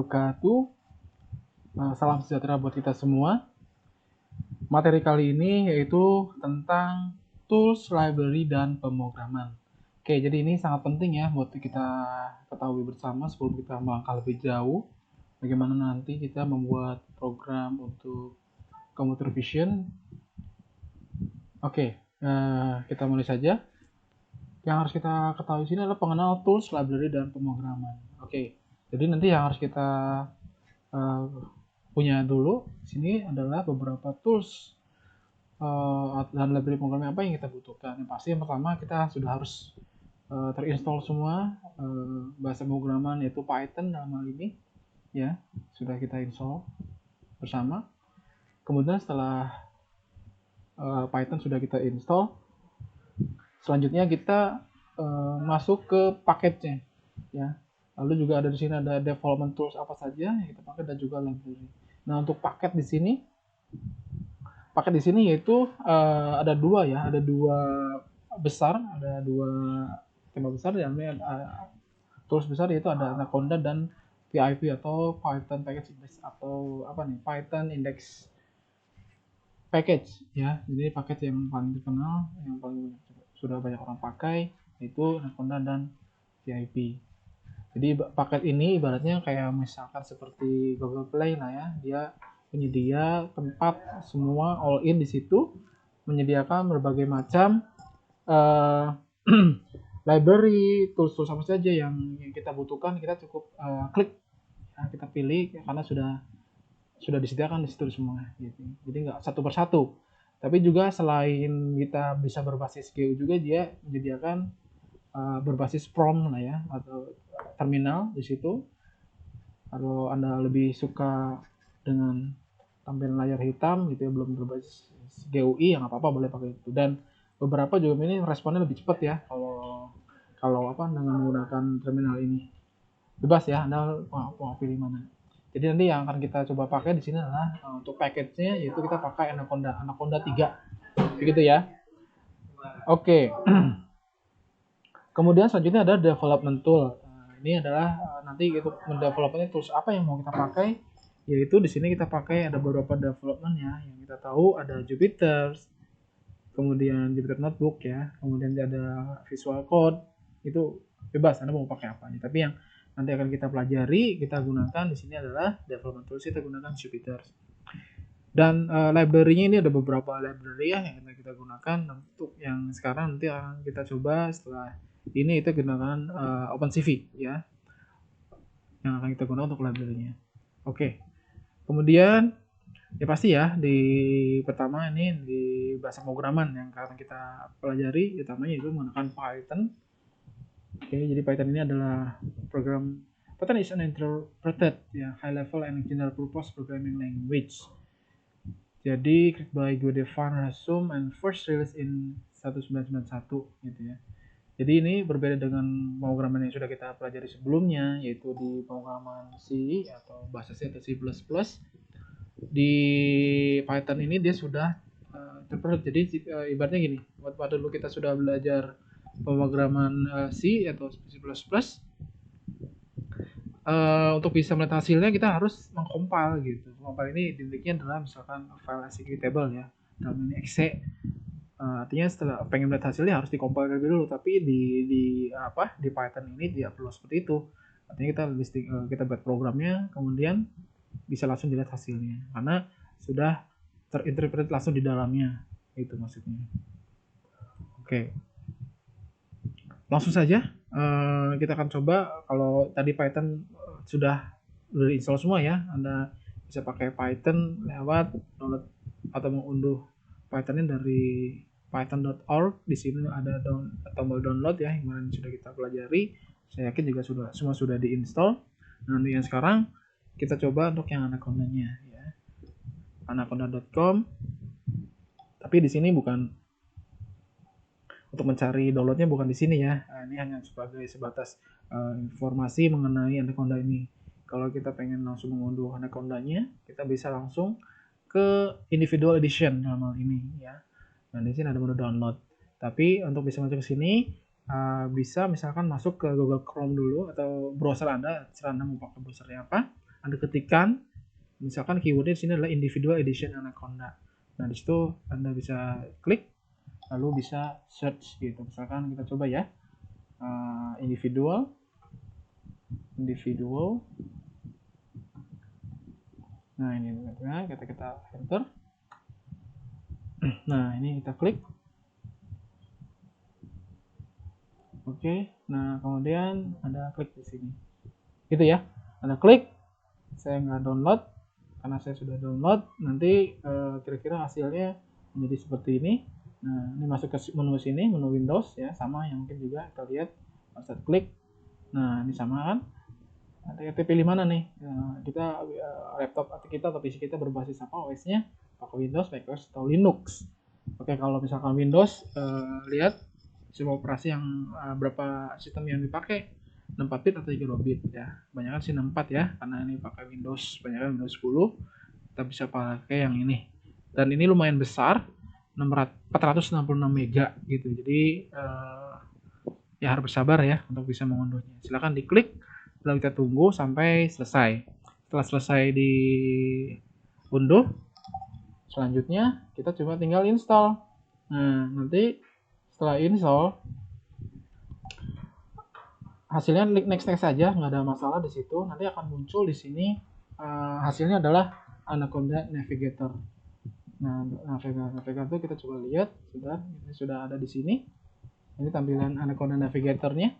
wabarakatuh. Salam sejahtera buat kita semua. Materi kali ini yaitu tentang tools, library, dan pemrograman. Oke, jadi ini sangat penting ya buat kita ketahui bersama sebelum kita melangkah lebih jauh. Bagaimana nanti kita membuat program untuk computer vision. Oke, kita mulai saja. Yang harus kita ketahui sini adalah pengenal tools, library, dan pemrograman. Oke, jadi nanti yang harus kita punya dulu sini adalah beberapa tools dan library pemrograman apa yang kita butuhkan. Yang pasti yang pertama kita sudah harus terinstall semua bahasa pemrograman yaitu Python dalam hal ini ya, sudah kita install bersama. Kemudian setelah Python sudah kita install, selanjutnya kita masuk ke paketnya ya. Lalu juga ada di sini ada development tools apa saja yang kita pakai dan juga library. Nah, untuk paket di sini yaitu ada dua ya, ada dua besar, ada dua tema besar yang tools besar yaitu ada Anaconda dan PIP atau Python Package Index atau apa nih, Python Index Package ya. Jadi paket yang paling terkenal, yang paling sudah banyak orang pakai yaitu Anaconda dan PIP. Jadi paket ini ibaratnya kayak misalkan seperti Google Play lah ya, dia penyedia tempat semua all in di situ, menyediakan berbagai macam library, tools apa saja yang kita butuhkan, kita cukup klik, ya, kita pilih karena sudah disediakan di situ semua gitu. Jadi nggak satu persatu. Tapi juga selain kita bisa berbasis GU juga dia menyediakan berbasis prompt lah ya, atau terminal di situ. Kalau Anda lebih suka dengan tampilan layar hitam gitu ya, belum berbasis GUI, yang apa-apa boleh pakai itu. Dan beberapa juga ini responnya lebih cepat ya kalau dengan menggunakan terminal ini. Bebas ya, Anda mau pilih mana. Jadi nanti yang akan kita coba pakai di sini adalah untuk package-nya yaitu kita pakai Anaconda 3. Begitu ya. Oke. Kemudian selanjutnya ada development tool. Ini adalah nanti untuk mendevelopnya tools apa yang mau kita pakai, yaitu di sini kita pakai ada beberapa development ya, yang kita tahu ada Jupyter, kemudian Jupyter Notebook ya, kemudian ada Visual Code, itu bebas Anda mau pakai apa. Tapi yang nanti akan kita pelajari, kita gunakan di sini adalah development tools, kita gunakan Jupyter. Dan library-nya ini ada beberapa library ya yang kita gunakan. Untuk yang sekarang nanti akan kita coba setelah ini kita gunakan OpenCV ya, yang akan kita gunakan untuk library-nya. Oke. Kemudian ya pasti ya di pertama ini di bahasa pemrograman yang akan kita pelajari utamanya itu menggunakan Python. Oke, jadi Python ini adalah program. Python is an interpreted ya, high level and general purpose programming language. Jadi created by Guido van Rossum and first released in 1991 gitu ya. Jadi ini berbeda dengan pemrograman yang sudah kita pelajari sebelumnya, yaitu di pemrograman C atau bahasa C atau C++. Di Python ini dia sudah interpret. Jadi ibaratnya gini, waktu dulu kita sudah belajar pemrograman C atau C++, untuk bisa melihat hasilnya kita harus mengcompile gitu. Compile ini intinya adalah misalkan file executable ya, dalam ini exe. Artinya setelah pengen melihat hasilnya harus dikompil dulu, tapi di Python ini tidak perlu seperti itu. Artinya kita buat programnya kemudian bisa langsung dilihat hasilnya karena sudah terinterpret langsung di dalamnya, itu maksudnya. Oke. Langsung saja kita akan coba. Kalau tadi Python sudah install semua ya, Anda bisa pakai Python lewat download atau mengunduh Pythonnya dari python.org. Di sini ada tombol download ya, yang kemarin sudah kita pelajari. Saya yakin juga semua sudah diinstal. Nah, yang sekarang kita coba untuk yang Anaconda-nya ya. Anaconda.com. Tapi di sini bukan untuk mencari downloadnya, bukan di sini ya. Ini hanya sebatas informasi mengenai Anaconda ini. Kalau kita pengen langsung mengunduh Anaconda-nya, kita bisa langsung ke individual edition dalam hal ini ya. Nah, di sini ada menu download. Tapi untuk bisa masuk ke sini bisa misalkan masuk ke Google Chrome dulu atau browser Anda, terserah Anda mau pakai browsernya apa. Anda ketikkan, misalkan keywordnya di sini adalah individual edition Anaconda. Nah, di situ Anda bisa klik, lalu bisa search gitu. Misalkan kita coba ya, individual. Nah, ini kita enter. Nah, ini kita klik. Oke, nah kemudian Anda klik di sini. Gitu ya. Anda klik. Saya nggak download karena saya sudah download. Nanti kira-kira hasilnya menjadi seperti ini. Nah, ini masuk ke menu sini, menu Windows ya, sama yang mungkin juga kita lihat. Pas klik. Nah, ini sama kan? Kita pilih mana nih? Kita laptop kita atau PC kita berbasis apa OS-nya? Pakai Windows, macOS atau Linux. Oke, kalau misalkan Windows, lihat sistem operasi yang berapa sistem yang dipakai, 64 bit atau 32 bit ya. Kebanyakan sih 64 ya, karena ini pakai Windows, kebanyakan Windows 10. Kita bisa pakai yang ini. Dan ini lumayan besar, 466 mega gitu. Jadi ya harus bersabar ya untuk bisa mengunduhnya. Silahkan diklik, lalu kita tunggu sampai selesai. Setelah selesai diunduh, selanjutnya kita cuma tinggal install. Nah, nanti setelah install, hasilnya next saja, nggak ada masalah di situ. Nanti akan muncul di sini hasilnya adalah Anaconda Navigator. Nah, Navigator kita coba lihat, sudah ada di sini. Ini tampilan Anaconda Navigatornya.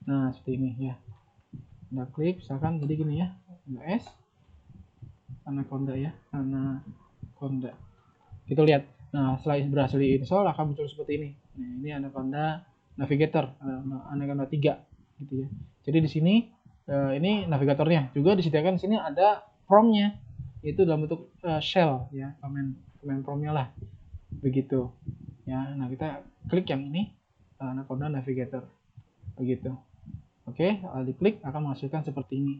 Nah, seperti ini ya. Anda klik, misalkan jadi gini ya, S Anaconda ya, Anaconda. Kita lihat. Nah, setelah berhasil diinstal akan muncul seperti ini. Nah, ini Anaconda Navigator, Anaconda 3 gitu ya. Jadi di sini ini navigatornya. Juga disediakan di sini ada prompt-nya. Itu dalam bentuk shell ya, command prompt-nya lah. Begitu. Ya, nah kita klik yang ini, Anaconda Navigator. Begitu. Oke, diklik akan menghasilkan seperti ini.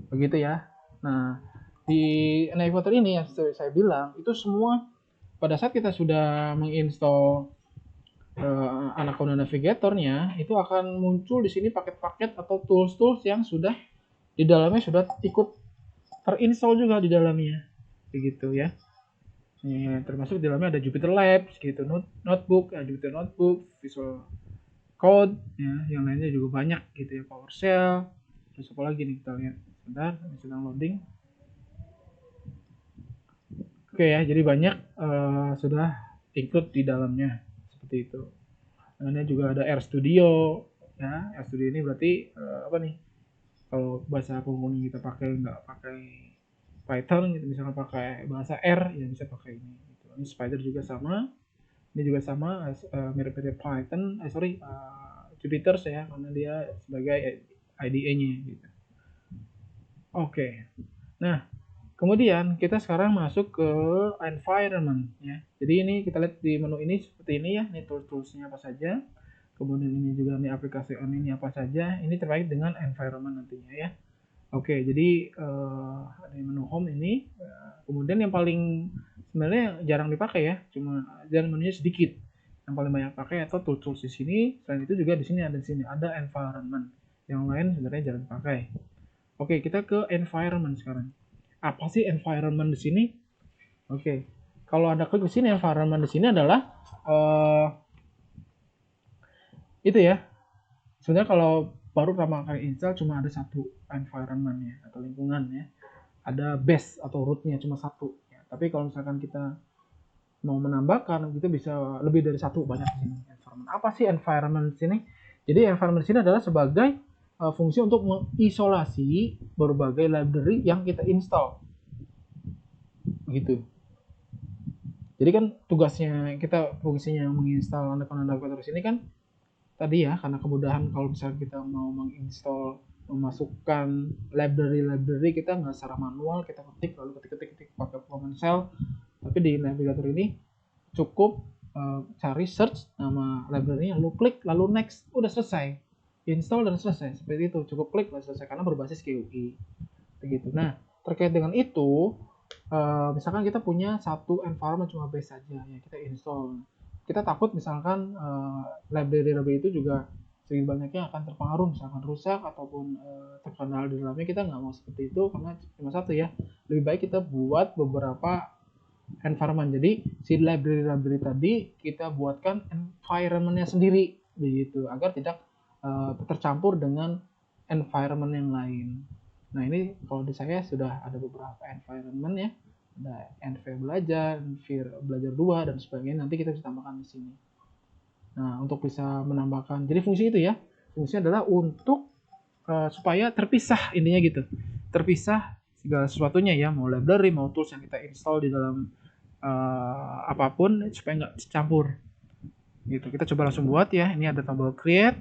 Begitu ya. Nah, di navigator ini yang saya bilang itu semua pada saat kita sudah menginstall Anaconda Navigatornya, itu akan muncul di sini paket-paket atau tools-tools yang sudah di dalamnya sudah ikut terinstall juga di dalamnya, begitu ya. Termasuk di dalamnya ada Jupyter Labs gitu, notebook, Jupyter Notebook, Visual Code, ya, yang lainnya juga banyak gitu ya, PowerShell, terus apa lagi nih kita lihat, sebentar, ini sedang loading. Oke ya, jadi banyak sudah include di dalamnya seperti itu. Ini juga ada RStudio ya. RStudio ini berarti apa nih? Kalau bahasa penghuni kita pakai nggak pakai Python gitu, misalnya pakai bahasa R ya bisa pakai ini. Gitu. Ini Spider juga sama. Ini juga sama mirip-mirip Python. Jupyter ya, karena dia sebagai IDE-nya gitu. Oke. Nah, kemudian kita sekarang masuk ke environment ya. Jadi ini kita lihat di menu ini seperti ini ya. Ini tools-toolsnya apa saja. Kemudian ini juga nih aplikasi on ini apa saja. Ini terkait dengan environment nantinya ya. Oke, jadi di menu home ini. Kemudian yang paling sebenarnya jarang dipakai ya. Cuma dan menunya sedikit. Yang paling banyak pakai atau tools-tools di sini. Selain itu juga di sini ada environment. Yang lain sebenarnya jarang dipakai. Oke, kita ke environment sekarang. Apa sih environment di sini? Oke, kalau Anda klik di sini, environment di sini adalah itu ya. Sebenarnya kalau baru pertama kali install cuma ada satu environment ya, atau lingkungan ya. Ada base atau rootnya cuma satu. Ya. Tapi kalau misalkan kita mau menambahkan, kita bisa lebih dari satu, banyak di sini. Environment. Apa sih environment di sini? Jadi environment di sini adalah sebagai fungsi untuk mengisolasi berbagai library yang kita install. Gitu. Jadi kan tugasnya kita fungsinya menginstal Anaconda Navigator ini kan tadi ya, karena kemudahan kalau misalnya kita mau menginstall, memasukkan library kita nggak secara manual, kita ketik lalu ketik pakai command shell. Tapi di navigator ini cukup cari search nama library-nya, lalu klik lalu next, udah selesai, install dan selesai. Seperti itu, cukup klik dan selesai karena berbasis GUI begitu. Nah, terkait dengan itu, misalkan kita punya satu environment cuma base saja ya, kita install. Kita takut misalkan library itu juga sedikit banyaknya akan terpengaruh, misalkan rusak ataupun terkendala di dalamnya. Kita nggak mau seperti itu karena cuma satu ya, lebih baik kita buat beberapa environment. Jadi si library tadi kita buatkan environmentnya sendiri begitu, agar tidak tercampur dengan environment yang lain. Nah ini kalau di saya sudah ada beberapa environment ya, ada env belajar, env belajar 2 dan sebagainya. Nanti kita bisa tambahkan di sini. Nah untuk bisa menambahkan, jadi fungsi itu ya, fungsinya adalah untuk supaya terpisah, intinya gitu, terpisah segala sesuatunya ya, mau library mau tools yang kita install di dalam apapun, supaya nggak campur gitu. Kita coba langsung buat ya. Ini ada tombol create,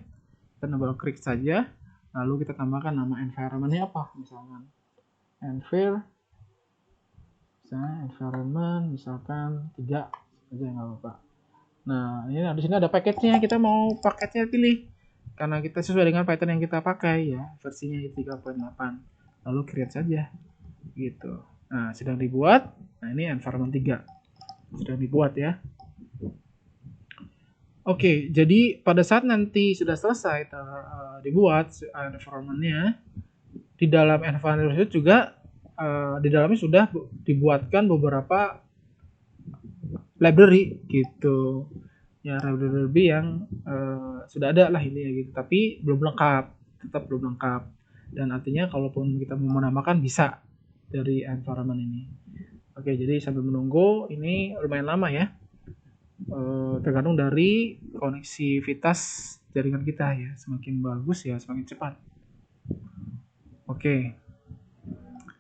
kita double klik saja, lalu kita tambahkan nama environmentnya apa, misalkan environment misalkan 3 aja, nggak apa-apa. Nah ini di sini ada paketnya, kita mau paketnya pilih karena kita sesuai dengan Python yang kita pakai ya, versinya 3.8, lalu create saja gitu. Nah sedang dibuat. Nah ini environment 3 sedang dibuat ya. Oke, jadi pada saat nanti sudah selesai dibuat environment-nya, di dalam environment itu juga di dalamnya sudah dibuatkan beberapa library gitu. Ya library yang sudah ada lah ini ya gitu, tapi belum lengkap, tetap belum lengkap. Dan artinya kalaupun kita mau menambahkan bisa dari environment ini. Oke, jadi sambil menunggu ini lumayan lama ya. Tergantung dari koneksivitas jaringan kita ya, semakin bagus ya semakin cepat. Oke,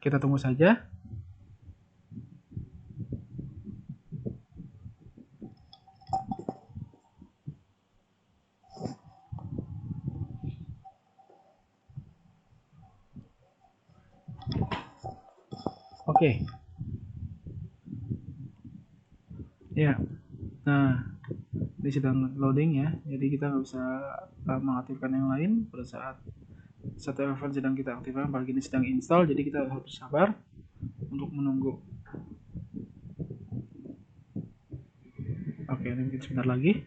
kita tunggu saja. Oke ya, nah ini sedang loading ya, jadi kita nggak bisa mengaktifkan yang lain pada saat satu event sedang kita aktifkan, apalagi ini sedang install, jadi kita harus sabar untuk menunggu. Oke, ini mungkin sebentar lagi.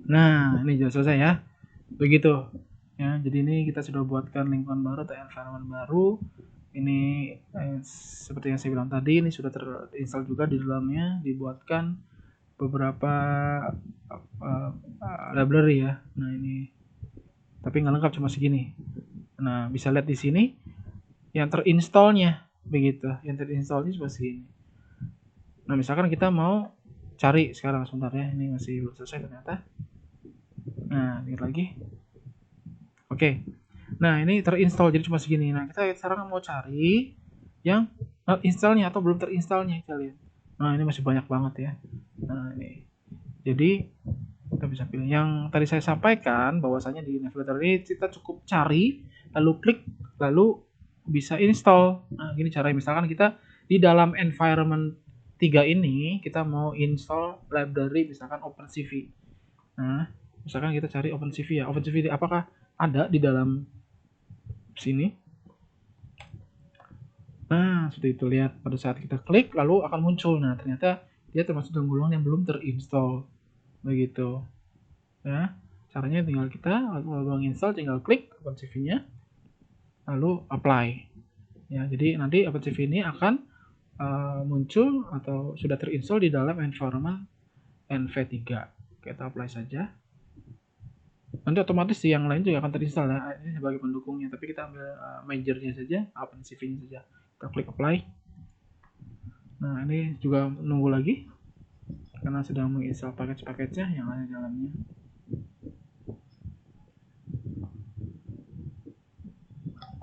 Nah ini sudah selesai ya, begitu ya. Jadi ini kita sudah buatkan lingkungan baru atau environment baru. Ini seperti yang saya bilang tadi, ini sudah terinstall juga di dalamnya, dibuatkan beberapa library ya. Nah ini tapi nggak lengkap, cuma segini. Nah bisa lihat di sini yang terinstallnya begitu, yang terinstallnya cuma segini. Nah misalkan kita mau cari sekarang, sebentar ya, ini masih belum selesai ternyata. Nah lihat lagi. Oke, nah ini terinstall jadi cuma segini. Nah kita sekarang mau cari yang not installnya atau belum terinstallnya, kita lihat. Nah ini masih banyak banget ya. Nah ini, jadi kita bisa pilih yang tadi saya sampaikan, bahwasanya di navigator ini kita cukup cari, lalu klik, lalu bisa install. Nah gini caranya, misalkan kita di dalam environment 3 ini kita mau install library misalkan OpenCV. Nah misalkan kita cari OpenCV ya, OpenCV apakah ada di dalam sini. Nah seperti itu, lihat pada saat kita klik lalu akan muncul. Nah ternyata dia termasuk dalam golongan yang belum terinstall begitu ya. Caranya tinggal kita lalu menginstal, tinggal klik OpenCV-nya lalu apply ya. Jadi nanti OpenCV ini akan muncul atau sudah terinstall di dalam environment NV3. Kita apply saja, nanti otomatis yang lain juga akan terinstall ya, ini sebagai pendukungnya, tapi kita ambil majornya saja, OpenCV-nya saja. Kita klik apply. Nah ini juga nunggu lagi karena sedang menginstal paket-paketnya yang ada di dalamnya.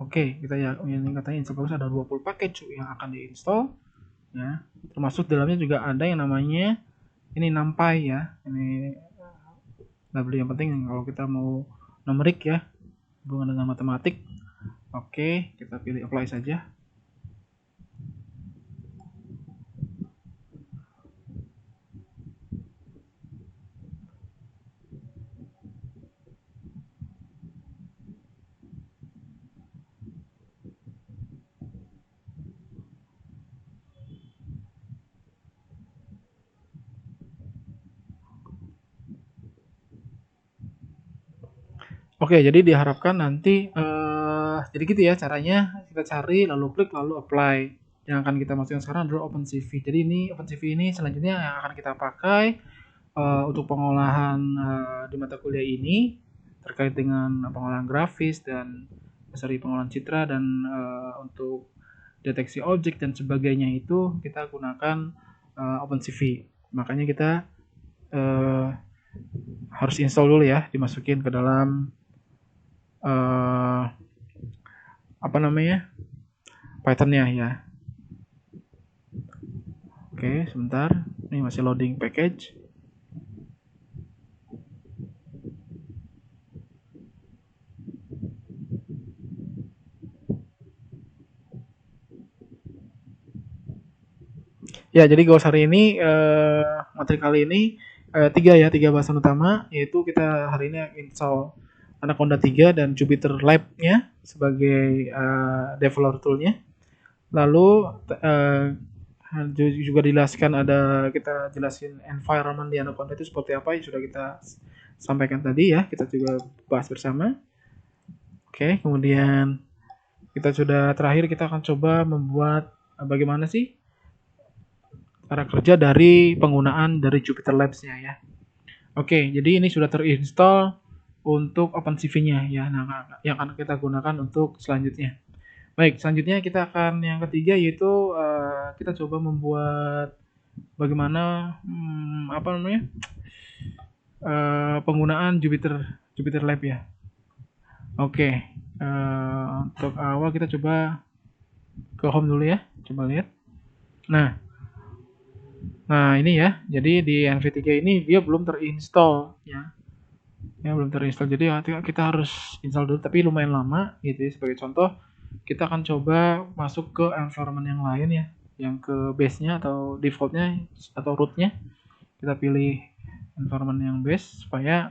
Oke, kita ya ini katanya install bagus, ada 20 paket yang akan diinstal ya. Termasuk dalamnya juga ada yang namanya ini NumPy ya. Ini library yang penting kalau kita mau numerik ya, hubungan dengan matematik. Oke, kita pilih apply saja. Oke, jadi diharapkan nanti jadi gitu ya caranya, kita cari lalu klik lalu apply. Yang akan kita masukkan sekarang adalah OpenCV. Jadi ini OpenCV ini selanjutnya yang akan kita pakai untuk pengolahan di mata kuliah ini terkait dengan pengolahan grafis dan pengolahan citra dan untuk deteksi objek dan sebagainya itu kita gunakan OpenCV. Makanya kita uh, harus install dulu ya, dimasukin ke dalam uh, apa namanya Python-nya ya. Oke, sebentar. Ini masih loading package. Ya, jadi goals hari ini materi kali ini tiga bahasan utama, yaitu kita hari ini install Anaconda 3 dan Jupyter Lab-nya sebagai developer tool-nya. Lalu juga dijelaskan kita jelasin environment di Anaconda itu seperti apa yang sudah kita sampaikan tadi ya, kita juga bahas bersama. Oke, kemudian terakhir kita akan coba membuat bagaimana sih cara kerja dari penggunaan dari Jupyter Labs-nya ya. Oke, jadi ini sudah terinstall untuk OpenCV-nya ya. Nah, yang akan kita gunakan untuk selanjutnya. Baik, selanjutnya kita akan yang ketiga yaitu kita coba membuat bagaimana penggunaan Jupyter Lab ya. Oke, untuk awal kita coba ke home dulu ya. Coba lihat. Nah ini ya. Jadi di NV3 ini dia belum terinstall ya. Ya belum terinstall. Jadi kita harus install dulu tapi lumayan lama gitu ya. Sebagai contoh, kita akan coba masuk ke environment yang lain ya, yang ke base-nya atau default-nya atau root-nya. Kita pilih environment yang base supaya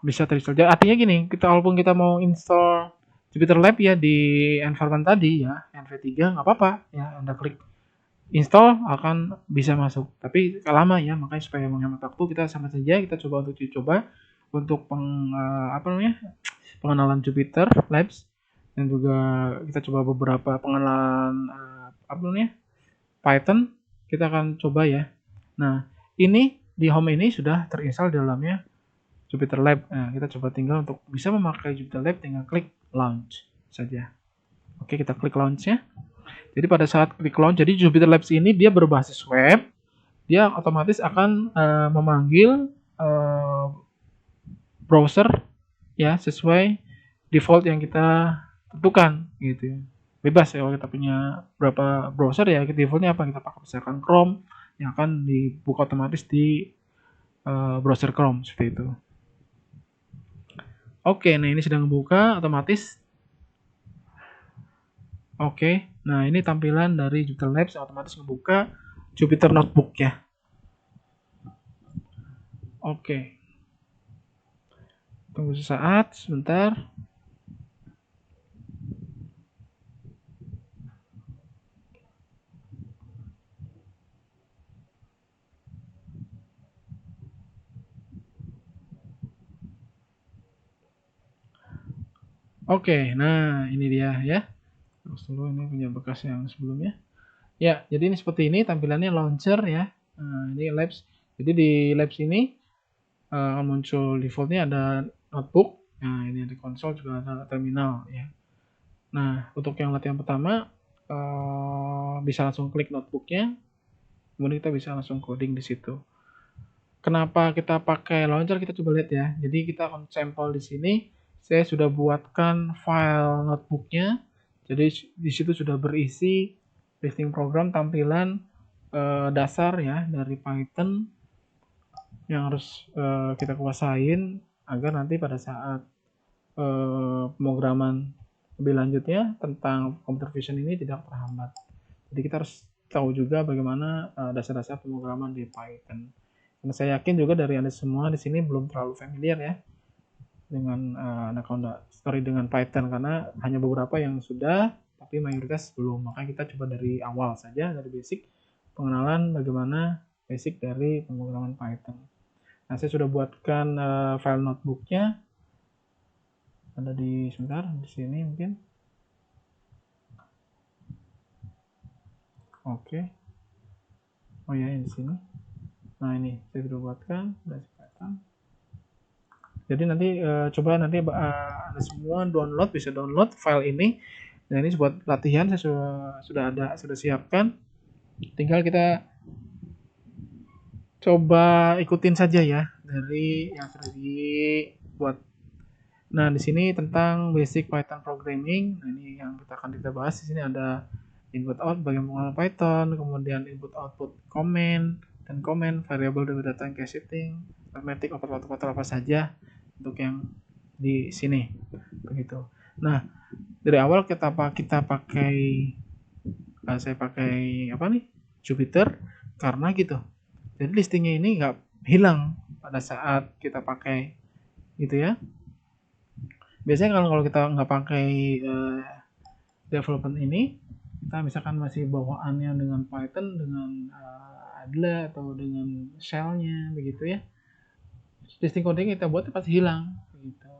bisa terinstall. Jadi artinya gini, walaupun kita mau install Jupyter Lab ya di environment tadi ya, NV3 nggak apa-apa ya, Anda klik install akan bisa masuk. Tapi lama ya, makanya supaya menghemat waktu kita sama saja kita coba untuk pengenalan Jupyter Labs dan juga kita coba beberapa pengenalan Python kita akan coba ya. Nah, ini di home ini sudah terinstall di dalamnya Jupyter Lab. Nah, kita coba tinggal untuk bisa memakai Jupyter Lab tinggal klik launch saja. Oke, kita klik launch-nya. Jadi pada saat klik launch, jadi Jupyter Labs ini dia berbasis web, dia otomatis akan memanggil browser ya sesuai default yang kita tentukan gitu. Bebas ya kalau kita punya berapa browser ya, defaultnya apa kita pakai misalkan Chrome yang akan dibuka otomatis di browser Chrome seperti itu. Oke, nah ini sedang buka otomatis. Oke, nah ini tampilan dari Jupyter Labs otomatis membuka Jupyter Notebook ya. Oke. Tunggu sesaat, sebentar. Oke, nah ini dia ya. Terus dulu ini punya bekas yang sebelumnya. Ya, jadi ini seperti ini tampilannya launcher ya. Nah, ini Labs. Jadi di Labs ini muncul defaultnya ada notebook. Nah, ini ada konsol juga ada terminal ya. Nah, untuk yang latihan pertama bisa langsung klik notebooknya. Kemudian kita bisa langsung coding di situ. Kenapa kita pakai launcher? Kita coba lihat ya. Jadi kita akan sampel di sini. Saya sudah buatkan file notebooknya. Jadi di situ sudah berisi listing program tampilan dasar ya dari Python yang harus kita kuasain agar nanti pada saat pemrograman lebih lanjutnya tentang computer vision ini tidak terhambat. Jadi kita harus tahu juga bagaimana dasar-dasar pemrograman di Python. Karena saya yakin juga dari Anda semua di sini belum terlalu familiar ya dengan Anaconda Story dengan Python karena hanya beberapa yang sudah tapi mayoritas belum. Maka kita coba dari awal saja dari basic pengenalan bagaimana basic dari pemrograman Python. Nah, saya sudah buatkan file notebooknya. ada di sebentar di sini mungkin. Oke. Oh ya, di sini. Nah, ini saya sudah buatkan, sudah kelihatan. Jadi nanti coba nanti ada semua download, bisa download file ini. Nah, ini buat latihan saya sudah siapkan. Tinggal kita coba ikutin saja ya dari yang sudah dibuat. Nah, di sini tentang basic Python programming. Nah, ini yang akan kita bahas. Di sini ada input out bagian pengenalan Python, kemudian input output comment dan comment, variable dari data yang setting, arithmetic operator apa saja untuk yang di sini. Begitu. Nah, dari awal kita pakai saya pakai apa nih? Jupyter karena gitu. Jadi listingnya ini nggak hilang pada saat kita pakai gitu ya. Biasanya kalau kita nggak pakai development ini, kita misalkan masih bawaannya dengan Python, dengan Adla atau dengan shell-nya begitu ya, listing coding kita buat pasti hilang gitu,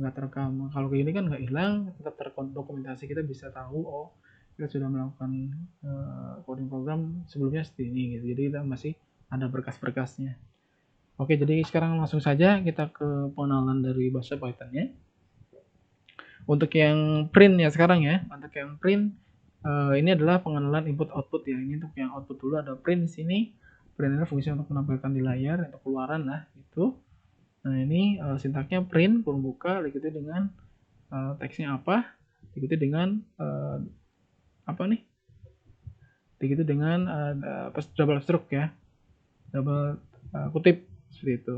nggak terekam. Kalau kayak gini kan nggak hilang, tetap terdokumentasi, kita bisa tahu oh kita sudah melakukan coding program sebelumnya seperti ini gitu. Jadi kita masih ada berkas-berkasnya. Oke, jadi sekarang langsung saja kita ke pengenalan dari bahasa Python-nya. Untuk yang print ya sekarang ya, untuk yang print ini adalah pengenalan input output ya. Ini untuk yang output dulu, ada print di sini. Print adalah fungsi untuk menampilkan di layar atau keluaran lah itu. Nah, ini sintaknya print kurung buka diikuti dengan teksnya apa, diikuti dengan apa nih? Diikuti dengan double stroke ya. Double kutip seperti itu.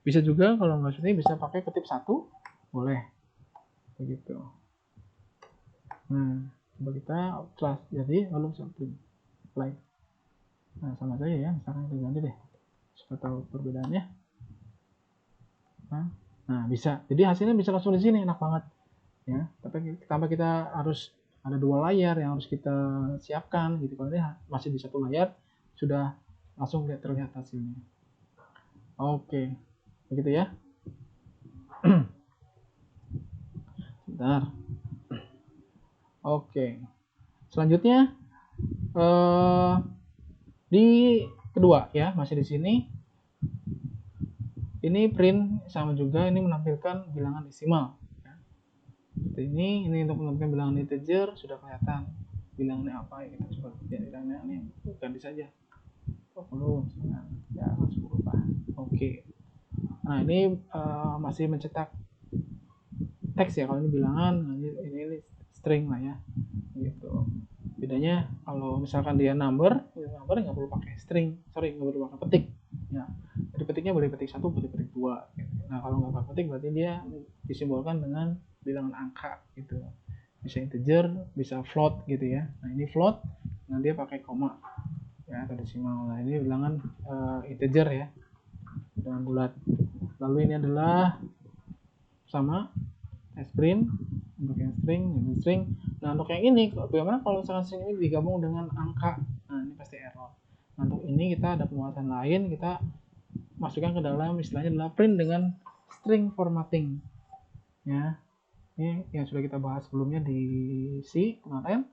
Bisa juga kalau nggak seperti bisa pakai kutip satu, boleh. Begitu. Nah, coba kita class jadi lalu print apply. Nah, sama saja ya, misalkan kita ganti deh supaya tahu perbedaannya. Nah, bisa. Jadi hasilnya bisa langsung di sini, enak banget ya. Tapi tanpa kita harus ada dua layar yang harus kita siapkan gitu. Kalau ini masih di satu layar sudah langsung terlihat hasilnya. Oke, begitu ya. Bentar. Oke. Selanjutnya di kedua ya, masih di sini. Ini print sama juga, ini menampilkan bilangan desimal. Seperti ini untuk menampilkan bilangan integer sudah kelihatan bilangannya apa ya, kita coba bilangannya ini ganti saja 20 ya langsung berubah. Oke. Nah, ini masih mencetak teks ya, kalau ini bilangan, ini string lah ya gitu. Bedanya kalau misalkan dia number nggak perlu pakai string, nggak perlu pakai petik ya. Jadi petiknya boleh petik 1, boleh petik 2 gitu. Nah, kalau nggak pakai petik berarti dia disimbolkan dengan bilangan angka gitu, bisa integer, bisa float gitu ya. Nah, ini float, nah dia pakai koma ya atau desimal. Nah, ini bilangan integer ya, bilangan bulat. Lalu ini adalah sama print untuk yang string. Nah, untuk yang ini bagaimana kalau misalkan string ini digabung dengan angka? Nah, ini pasti error. Nah, untuk ini kita ada pembuatan lain, kita masukkan ke dalam istilahnya adalah print dengan string formatting ya. Ini yang sudah kita bahas sebelumnya di C kemarin.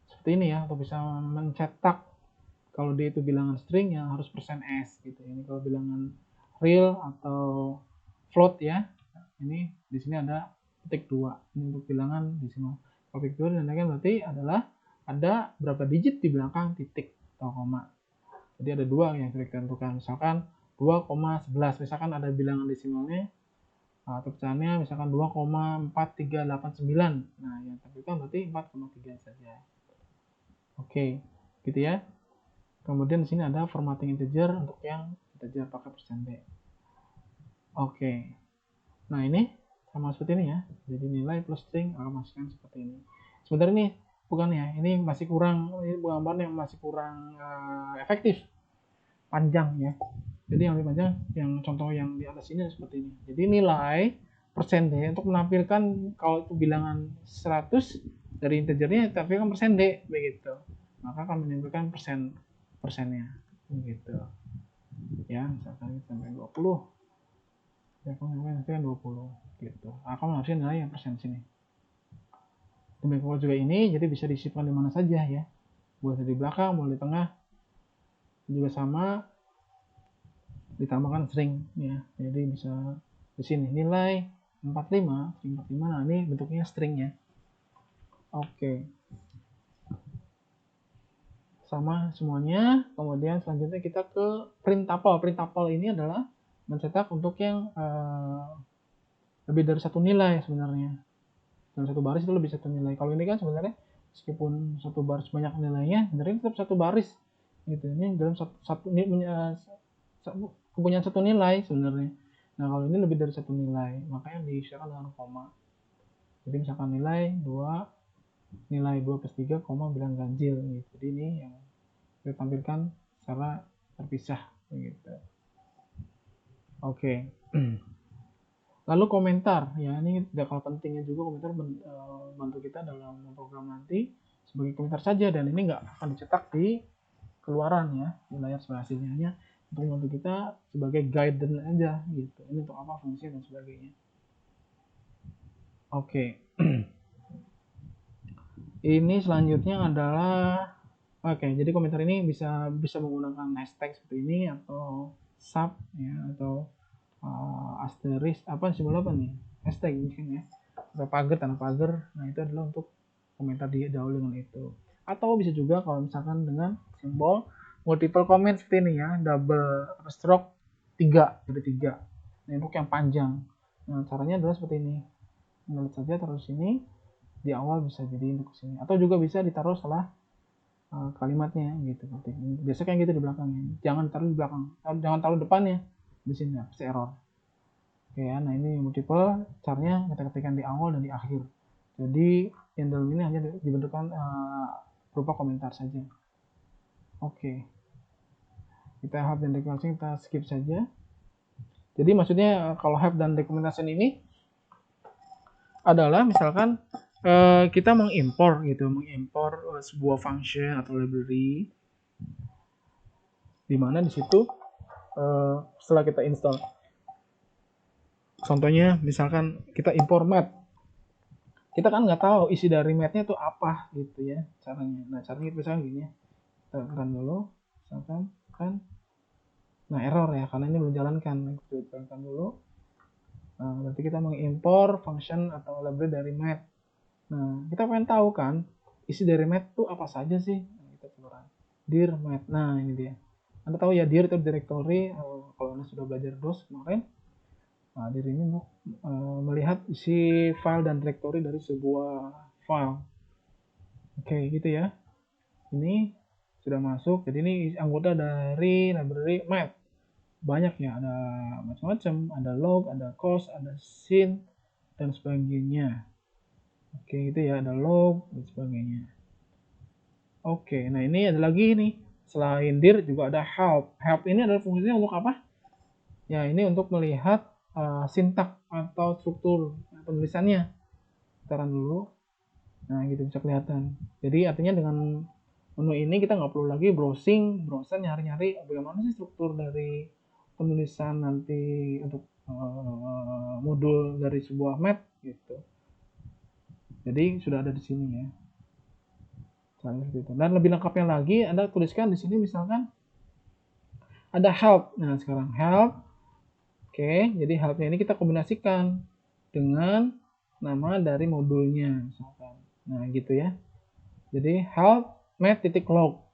Seperti ini ya, untuk bisa mencetak kalau dia itu bilangan string yang harus %s gitu. Ini kalau bilangan real atau float ya. Ini di sini ada petik 2. Ini untuk bilangan desimal. Kalau petik 2 dinamakan berarti adalah ada berapa digit di belakang titik atau koma. Jadi ada 2 yang sudah kita tentukan. Misalkan 2,11. Misalkan ada bilangan desimalnya atau pecahannya misalkan 2,4389. Nah, yang tampilkan berarti 4,3 saja. Oke, gitu ya. Kemudian di sini ada formatting integer untuk yang integer pakai %d. Oke. Nah, ini sama seperti ini ya. Jadi nilai plus string akan masukkan seperti ini. Sebenarnya ini bukan ya, ini masih kurang, ini gambar yang masih kurang efektif, panjang ya. Jadi yang lebih panjang, yang contoh yang di atas ini seperti ini. Jadi nilai %d untuk menampilkan kalau itu bilangan 100 dari integernya tampilkan %d begitu. Maka akan menimbulkan persennya begitu. Ya, misalkan sampai 20. Ya, kan 20. gitu. Kamu harusnya nilai yang persen sini. Demikian juga ini, jadi bisa disimpan di mana saja ya. Boleh di belakang, boleh di tengah, juga sama. Ditambahkan string ya, jadi bisa di sini nilai 45, string 45. Nah ini bentuknya string ya. Oke, sama semuanya. Kemudian selanjutnya kita ke printable. Printable ini adalah mencetak untuk yang lebih dari satu nilai sebenarnya. Dalam satu baris itu lebih satu nilai. Kalau ini kan sebenarnya meskipun satu baris banyak nilainya, sebenarnya tetap satu baris gitu. Ini dalam satu kepunyaan satu nilai sebenarnya. Nah kalau ini lebih dari satu nilai, makanya diisyaratkan dengan koma. Jadi misalkan nilai 2 plus 3, bilang ganjil gitu. Jadi ini yang kita tampilkan secara terpisah gitu. Oke. Lalu komentar, ya ini tidak kalah pentingnya juga. Komentar membantu kita dalam program nanti sebagai komentar saja, dan ini nggak akan dicetak di keluaran ya di layar sebelah hasilnya, hanya untuk membantu kita sebagai guidance aja gitu. Ini untuk apa fungsi dan sebagainya. Oke. Ini selanjutnya adalah jadi komentar ini bisa menggunakan hashtag seperti ini, atau sub ya, atau asterisk apa simbol apa nih, hashtag mungkin ya, atau pagar, tanda pagar. Nah itu adalah untuk komentar didahului dengan itu. Atau bisa juga kalau misalkan dengan simbol multiple comment seperti ini ya, double stroke 3, jadi 3. Nah, untuk yang panjang. Nah caranya adalah seperti ini, lihat saja taruh sini di awal, bisa jadi untuk sini, atau juga bisa ditaruh setelah kalimatnya gitu. Biasa kayak gitu di belakangnya, jangan taruh di belakang, jangan taruh depannya, di sini ya, pasti error. Oke ya, nah ini multiple, caranya kita ketikkan di awal dan di akhir. Jadi yang dalam ini hanya dibentukkan berupa komentar saja. Oke, kita help dan documentation kita skip saja. Jadi maksudnya kalau help dan documentation ini adalah misalkan kita mengimpor sebuah function atau library, di mana di situ setelah kita install, contohnya misalkan kita impor mat, kita kan nggak tahu isi dari matnya itu apa gitu ya caranya. Nah caranya misalkan gini ya, kita run dulu misalkan kan, nah error ya karena ini belum jalankan. Kita jalankan dulu. Nah berarti kita mengimpor function atau library dari mat. Nah kita pengen tahu kan isi dari mat itu apa saja sih. Nah, kita keluaran dir mat. Nah ini dia, Anda tahu ya dir itu directory. Kalau Anda sudah belajar DOS kemarin, nah dir ini untuk melihat isi file dan directory dari sebuah file. Oke gitu ya, ini sudah masuk. Jadi ini anggota dari library mat, banyak ya, ada macam-macam, ada log, ada cost, ada scene dan sebagainya. Oke itu ya, ada log dan sebagainya. Oke, nah ini ada lagi nih, selain dir juga ada help. Help ini adalah fungsinya untuk apa ya? Ini untuk melihat sintak atau struktur penulisannya. Kita run dulu. Nah gitu bisa kelihatan. Jadi artinya dengan menu ini kita nggak perlu lagi browsing nyari-nyari bagaimana sih struktur dari penulisan nanti untuk modul dari sebuah map gitu. Jadi sudah ada di sini ya. Dan lebih lengkapnya lagi, Anda tuliskan di sini misalkan ada help. Nah sekarang help, oke, jadi helpnya ini kita kombinasikan dengan nama dari modulnya misalkan. Nah gitu ya. Jadi help mat.log.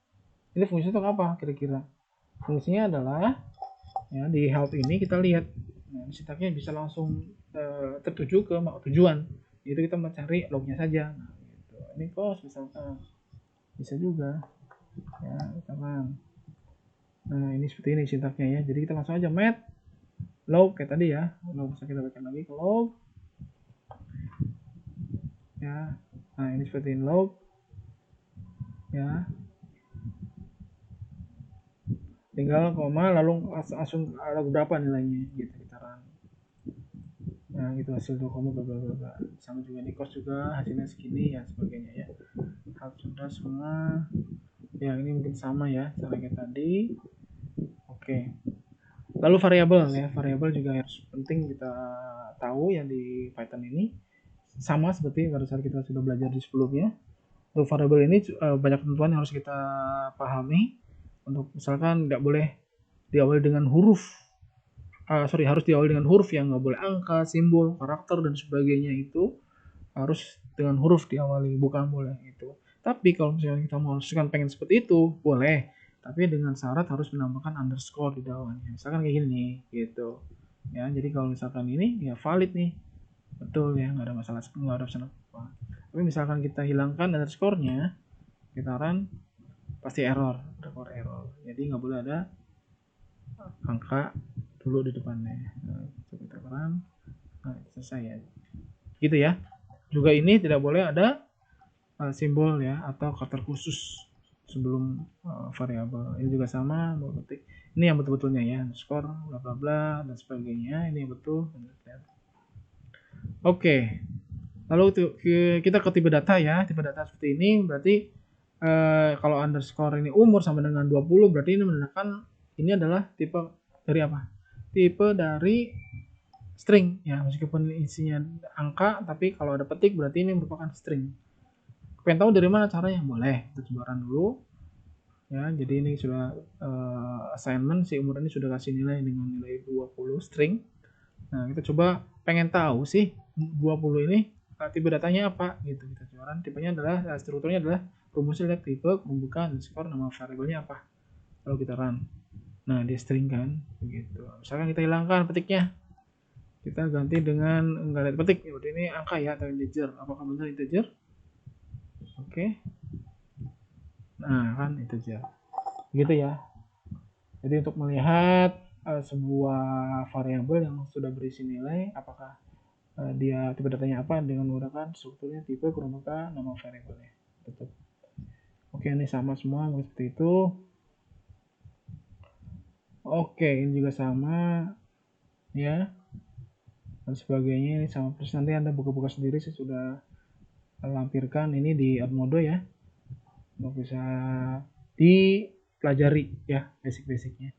Ini fungsinya untuk apa kira-kira? Fungsinya adalah ya, di help ini kita lihat, nah, sintaknya bisa langsung tertuju ke tujuan, yaitu kita mencari lognya saja. Nah, gitu. Ini cost misalkan bisa juga ya teman. Nah ini seperti ini sintaknya ya, jadi kita langsung aja mat log kayak tadi ya, log bisa kita bacakan lagi ke log ya. Nah ini seperti ini log ya, tinggal koma lalu langsung ada berapa nilainya gitu kita run. Nah gitu hasil 2, bla. Sama juga di cost juga hasilnya segini ya sebagainya ya. Hal sudah semua ya, ini mungkin sama ya cara kayak tadi. Oke, Lalu variabel ya, variabel juga harus penting kita tahu yang di Python ini, sama seperti pada saat kita sudah belajar di sebelumnya. Untuk variabel ini banyak ketentuan yang harus kita pahami. Untuk misalkan nggak boleh diawali dengan huruf, harus diawali dengan huruf, yang nggak boleh angka, simbol, karakter dan sebagainya, itu harus dengan huruf diawali, bukan boleh itu. Tapi kalau misalnya kita mau pengen seperti itu, boleh, tapi dengan syarat harus menambahkan underscore di bawahnya. Misalkan kayak gini gitu. Ya, jadi kalau misalkan ini ya valid nih. Betul ya, nggak ada masalah, nggak ada masalah apa. Tapi misalkan kita hilangkan underscore-nya, kita run, pasti error, error. Jadi nggak boleh ada angka dulu di depannya. Nah, kita run, nah, selesai ya. Gitu ya. Juga ini tidak boleh ada simbol ya atau kata khusus sebelum variabel. Ini juga sama, ketik. Ini yang betul-betulnya ya, skor bla bla bla dan sebagainya. Ini yang betul. Oke. Lalu kita ke tipe data ya. Tipe data seperti ini berarti kalau underscore ini umur sama dengan 20, berarti ini menandakan ini adalah tipe dari apa? Tipe dari string ya, meskipun isinya angka, tapi kalau ada petik berarti ini merupakan string. Pengen tahu dari mana caranya? Boleh, kita coba run dulu ya. Jadi ini sudah assignment, si umur ini sudah kasih nilai dengan nilai 20 string. Nah, kita coba pengen tahu sih 20 ini tipe datanya apa gitu. Kita coba run. Tipenya adalah, strukturnya adalah rumusnya adalah tipe, pembuka, underscore, nama variabelnya apa. Lalu kita run. Nah, dia string kan begitu. Misalkan kita hilangkan petiknya, kita ganti dengan enggak ada petik. Berarti ini angka ya atau integer. Apakah benar integer? Oke. Nah, kan integer. Gitu ya. Jadi untuk melihat sebuah variabel yang sudah berisi nilai, apakah dia tipe datanya apa, dengan menggunakan strukturnya tipe, kurung muka, nama variabelnya. Betul. Oke, ini sama semua seperti itu. Oke, ini juga sama ya. Dan sebagainya, ini sama persis. Nanti Anda buka-buka sendiri, saya sudah lampirkan ini di Edmodo ya. Untuk bisa dipelajari ya basic-basicnya.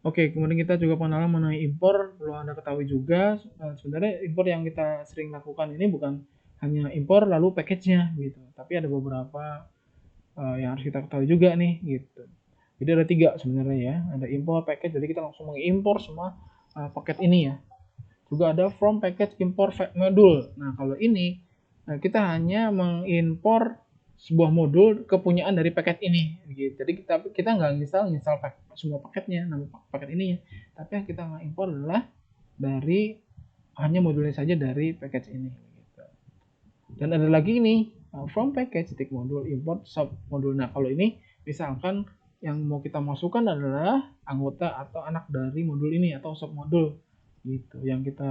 Oke, kemudian kita juga pengenalan mengenai impor. Perlu Anda ketahui juga, sebenarnya impor yang kita sering lakukan ini bukan hanya impor lalu package-nya gitu, tapi ada beberapa yang harus kita ketahui juga nih gitu. Jadi ada 3 sebenarnya ya, ada import, package. Jadi kita langsung mengimpor semua paket ini ya. Juga ada from package import module. Nah, kalau ini kita hanya mengimpor sebuah modul kepunyaan dari paket ini gitu. Jadi kita nggak install semua paketnya, nama paket ini ya, tapi yang kita nggak impor adalah dari hanya modulnya saja dari package ini gitu. Dan ada lagi ini from package titik modul import sub modul. Nah, kalau ini misalkan yang mau kita masukkan adalah anggota atau anak dari modul ini atau sub modul gitu. Yang kita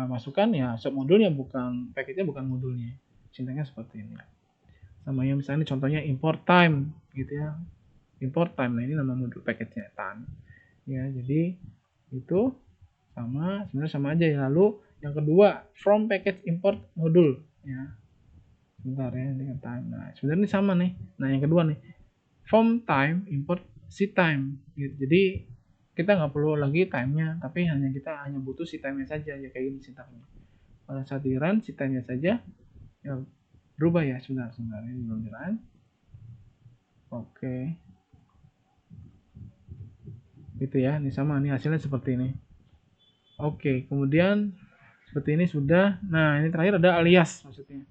masukkan ya sub modulnya, bukan package-nya, bukan modulnya. Sintaknya seperti ini. Sama yang misalnya contohnya import time gitu ya. Import time. Nah, ini nama modul package-nya time. Ya, jadi itu sama, sebenarnya sama aja ya. Lalu yang kedua, from package import modul ya. Sebentar ya, dengan time. Nah, sebenarnya ini sama nih. Nah, yang kedua nih, from time import si time gitu. Jadi kita nggak perlu lagi time-nya, tapi kita hanya butuh si time-nya saja ya, kayak gini sintaknya. Pada saat di run si time-nya saja ya berubah ya. Sebentar ini belum di run. Oke. Itu ya, ini sama nih hasilnya seperti ini. Oke, kemudian seperti ini sudah. Nah, ini terakhir ada alias maksudnya.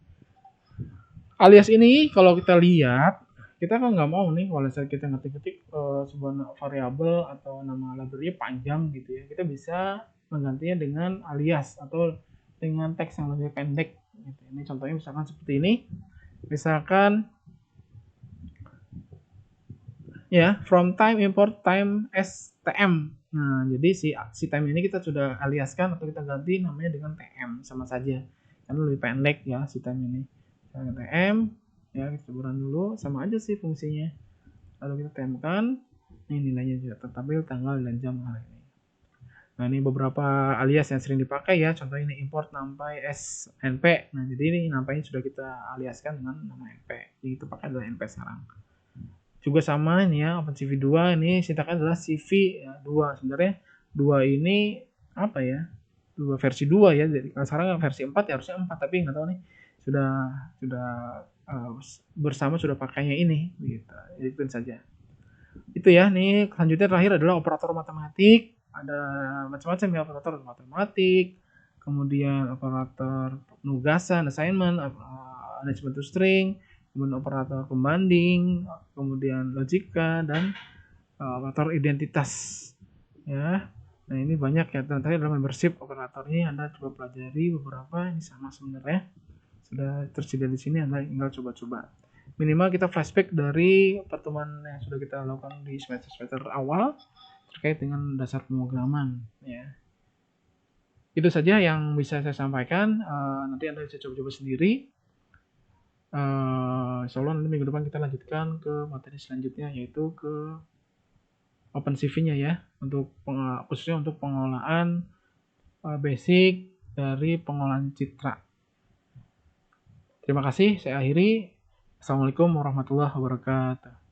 Alias ini kalau kita lihat, kita kan nggak mau nih kalau misalnya kita ngetik-ngetik sebuah variabel atau nama library panjang gitu ya. Kita bisa menggantinya dengan alias atau dengan teks yang lebih pendek gitu. Ini contohnya misalkan seperti ini. Misalkan ya, from time import time stm. Nah, jadi si time ini kita sudah aliaskan atau kita ganti namanya dengan tm, sama saja. Karena lebih pendek ya si time ini. Misalkan tm, ya kita coba dulu, sama aja sih fungsinya. Lalu kita temkan, ini nilainya juga tertampil tanggal dan jam hari ini. Nah, ini beberapa alias yang sering dipakai ya. Contoh ini import NumPy snp. Nah, jadi ini NumPy sudah kita aliaskan dengan nama np. Jadi itu pakai adalah np sekarang. juga sama ini ya, OpenCV 2 ini sintaknya adalah CV ya, 2. Sebenarnya 2 ini apa ya? 2 versi 2 ya. Jadi kalau sekarang versi 4 ya harusnya 4, tapi nggak tahu nih sudah bersama sudah pakainya ini gitu. Jadi itu saja. Itu ya, nih selanjutnya terakhir adalah operator matematik. Ada macam-macam ya, operator matematik, kemudian operator penugasan, assignment, manajemen to string, kemudian operator pembanding, kemudian logika, dan operator identitas ya. Nah ini banyak ya, dan tadi adalah membership operatornya. Anda coba pelajari beberapa, ini sama sebenarnya sudah tersedia di sini, Anda tinggal coba-coba. Minimal kita flashback dari pertemuan yang sudah kita lakukan di semester awal terkait dengan dasar pemrograman ya. Itu saja yang bisa saya sampaikan. Nanti Anda bisa coba-coba sendiri. Insya Allah nanti minggu depan kita lanjutkan ke materi selanjutnya, yaitu ke OpenCV-nya ya, untuk khususnya untuk pengolahan basic dari pengolahan citra. Terima kasih, saya akhiri. Assalamualaikum warahmatullahi wabarakatuh.